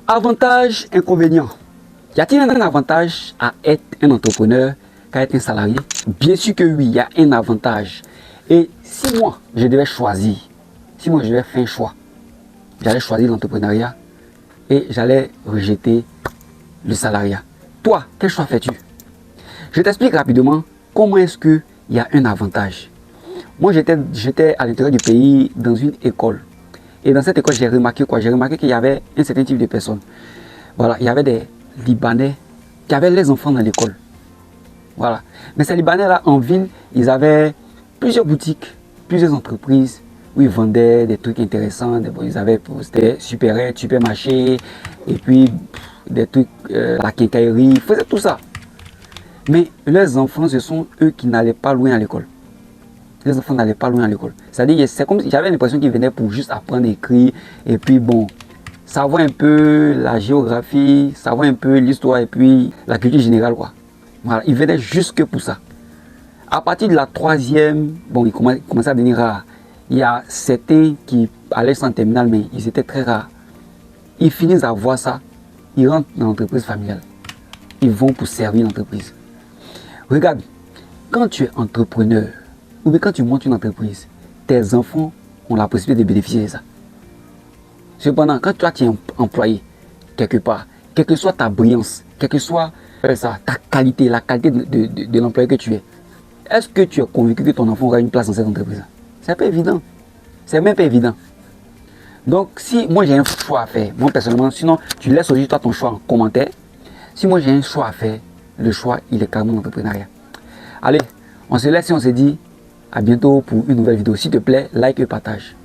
Avantages, inconvénients. Y a-t-il un avantage à être un entrepreneur qu'à être un salarié? Bien sûr que oui, il y a un avantage. Et si moi, je devais choisir, si moi je devais faire un choix, j'allais choisir l'entrepreneuriat et j'allais rejeter le salariat. Toi, quel choix fais-tu? Je t'explique rapidement comment est-ce qu'il y a un avantage. Moi, j'étais à l'intérieur du pays dans une école. Et dans cette école, j'ai remarqué quoi? J'ai remarqué qu'il y avait un certain type de personnes. Voilà, il y avait des Libanais qui avaient les enfants dans l'école. Voilà. Mais ces Libanais-là, en ville, ils avaient plusieurs boutiques, plusieurs entreprises où ils vendaient des trucs intéressants. Ils avaient des supérettes, supermarchés, et puis des trucs, la quincaillerie, ils faisaient tout ça. Mais leurs enfants, ce sont eux qui n'allaient pas loin à l'école. Les enfants n'allaient pas loin à l'école. C'est-à-dire, c'est comme si j'avais l'impression qu'ils venaient pour juste apprendre à écrire, et puis bon, savoir un peu la géographie, savoir un peu l'histoire, et puis la culture générale, quoi. Voilà, ils venaient juste que pour ça. À partir de la troisième, bon, ils commençaient à devenir rares. Il y a certains qui allaient sans terminale, mais ils étaient très rares. Ils finissent à voir ça, ils rentrent dans l'entreprise familiale. Ils vont pour servir l'entreprise. Regarde, quand tu es entrepreneur, ou bien quand tu montes une entreprise, tes enfants ont la possibilité de bénéficier de ça. Cependant, quand toi tu es employé quelque part, quelle que soit ta brillance, quelle que soit ta qualité, la qualité de l'employé que tu es, est-ce que tu es convaincu que ton enfant aura une place dans cette entreprise? C'est pas évident. C'est même pas évident. Donc, si moi j'ai un choix à faire, moi personnellement, sinon tu laisses aussi toi ton choix en commentaire. Si moi j'ai un choix à faire, le choix il est carrément l'entrepreneuriat. Allez, on se laisse et on se dit à bientôt pour une nouvelle vidéo. S'il te plaît, like et partage.